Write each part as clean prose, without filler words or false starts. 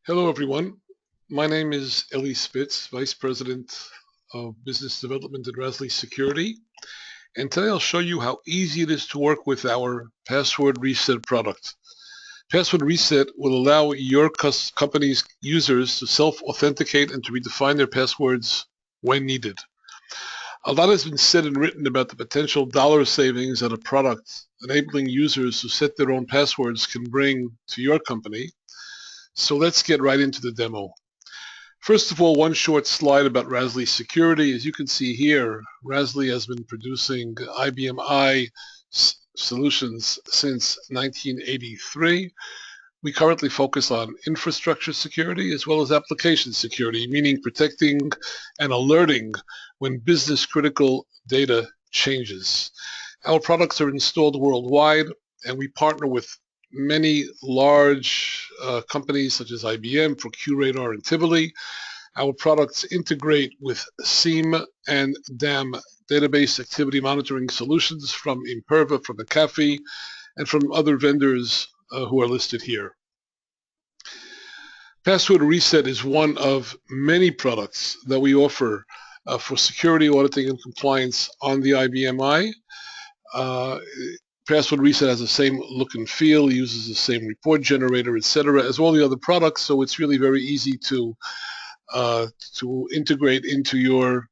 Hello, everyone. My name is Eli Spitz, Vice President of Business Development at Raz-Lee Security. And today I'll show you how easy it is to work with our Password Reset product. Password Reset will allow your company's users to self-authenticate and to redefine their passwords when needed. A lot has been said and written about the potential dollar savings that a product enabling users to set their own passwords can bring to your company. So let's get right into the demo. First of all, one short slide about Raz-Lee Security. As you can see here, Raz-Lee has been producing IBM I solutions since 1983. We currently focus on infrastructure security as well as application security, meaning protecting and alerting when business critical data changes. Our products are installed worldwide, and we partner with many large companies such as IBM, ProcuRadar, and Tivoli. Our products integrate with SIEM and DAM database activity monitoring solutions from Imperva, from McAfee, and from other vendors who are listed here. Password Reset is one of many products that we offer for security auditing and compliance on the IBM I. Password Reset has the same look and feel, uses the same report generator, etc., as all the other products, so it's really very easy to integrate into your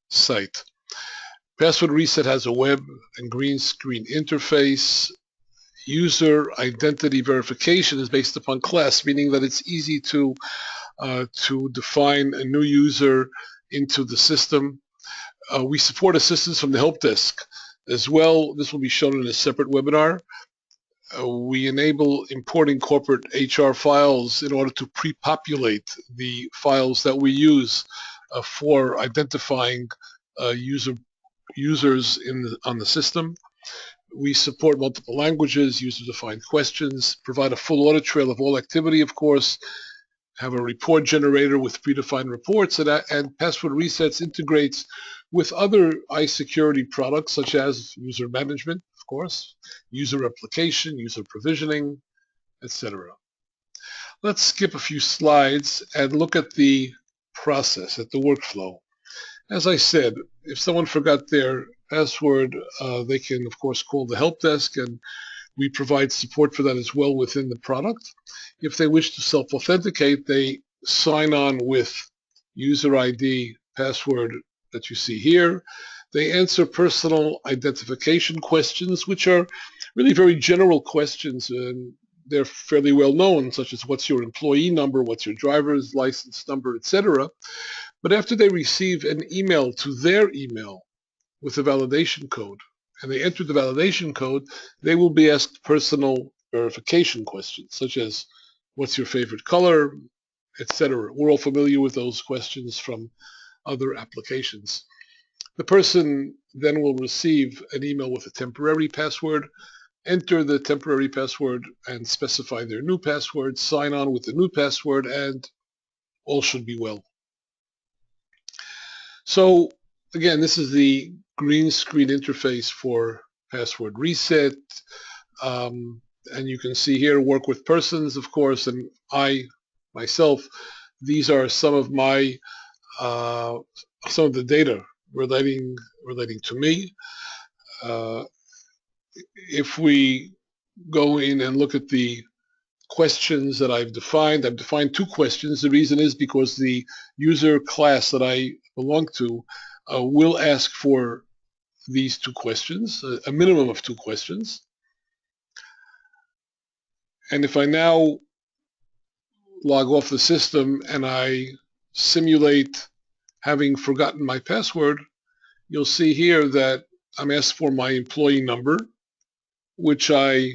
site. Password Reset has a web and green screen interface. User identity verification is based upon class, meaning that it's easy to define a new user into the system. We support assistance from the help desk as well. This will be shown in a separate webinar. We enable importing corporate HR files in order to pre-populate the files that we use for identifying users on the system. We support multiple languages, user-defined questions, provide a full audit trail of all activity, of course, have a report generator with predefined reports, and Password Resets integrates with other iSecurity products such as user management, of course, user application, user provisioning, etc. Let's skip a few slides and look at the process, at the workflow. As I said, if someone forgot their password, they can, of course, call the help desk, and we provide support for that as well within the product. If they wish to self-authenticate, they sign on with user ID password that you see here. They answer personal identification questions, which are really very general questions, and they're fairly well known, such as what's your employee number, what's your driver's license number, etc. But after they receive an email to their email with a validation code, and they enter the validation code, they will be asked personal verification questions, such as what's your favorite color, etc. We're all familiar with those questions from other applications. The person then will receive an email with a temporary password, enter the temporary password and specify their new password, sign on with the new password, and all should be well. So again, this is the green screen interface for Password Reset. And you can see here, work with persons, of course, and I, myself, these are some of my, some of the data relating to me. If we go in and look at the questions that I've defined two questions. The reason is because the user class that I belong to will ask for these two questions, a minimum of two questions. And if I now log off the system and I simulate having forgotten my password, you'll see here that I'm asked for my employee number, which I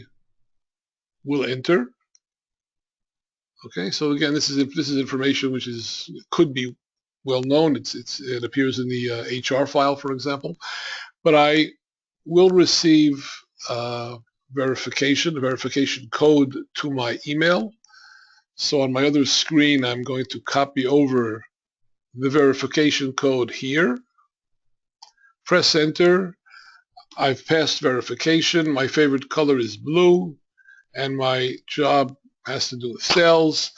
will enter. Okay, so again, this is information which could be well known. It appears in the HR file, for example. But I will receive a verification code to my email. So on my other screen, I'm going to copy over the verification code here. Press enter. I've passed verification. My favorite color is blue, and my job has to do with sales.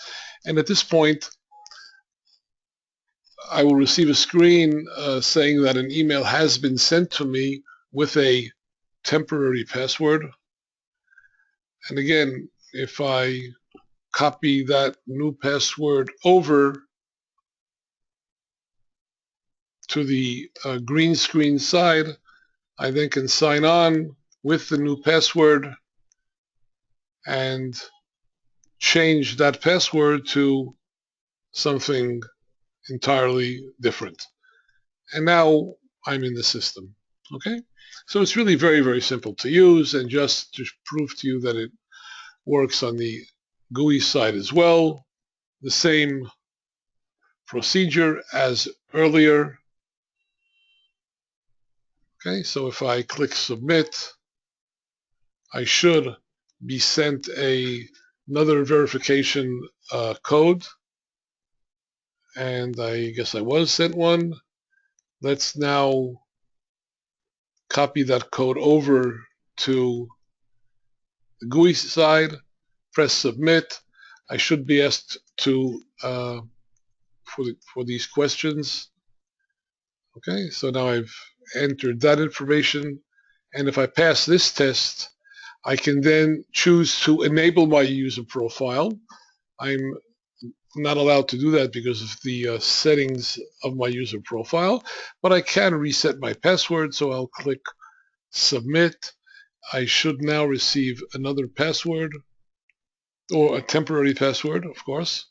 And at this point, I will receive a screen saying that an email has been sent to me with a temporary password. And again, if I copy that new password over to the green screen side, I then can sign on with the new password and change that password to something entirely different. And now I'm in the system. Okay? So it's really very, very simple to use, and just to prove to you that it works on the GUI side as well, the same procedure as earlier. Okay, so if I click submit, I should be sent another verification code, and I guess I was sent one. Let's now copy that code over to the GUI side, press submit. I should be asked to for these questions. Okay, so now I've entered that information, and if I pass this test, I can then choose to enable my user profile. I'm not allowed to do that because of the settings of my user profile, but I can reset my password, so I'll click submit. I should now receive another password, or a temporary password, of course.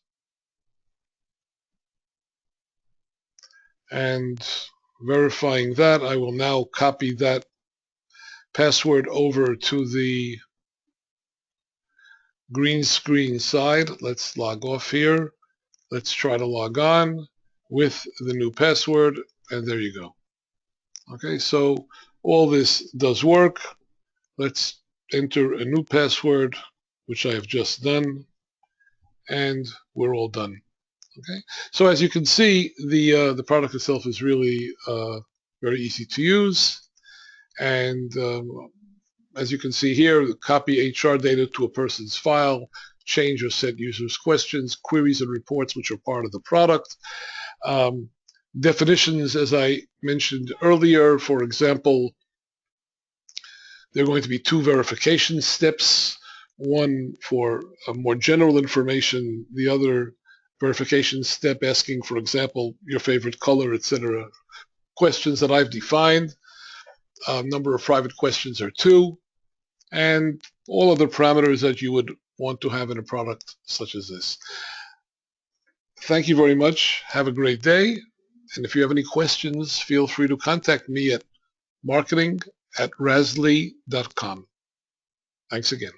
And verifying that, I will now copy that password over to the green screen side. Let's log off here. Let's try to log on with the new password, and there you go. Okay, so all this does work. Let's enter a new password, which I have just done, and we're all done. Okay, so as you can see, the product itself is really very easy to use, and as you can see here, copy HR data to a person's file, change or set users' questions, queries, and reports, which are part of the product. Definitions, as I mentioned earlier, for example, there are going to be two verification steps, one for more general information, the other verification step asking, for example, your favorite color, etc. Questions that I've defined. Number of private questions are 2, and all other parameters that you would want to have in a product such as this. Thank you very much. Have a great day. And if you have any questions, feel free to contact me at marketing@razlee.com. Thanks again.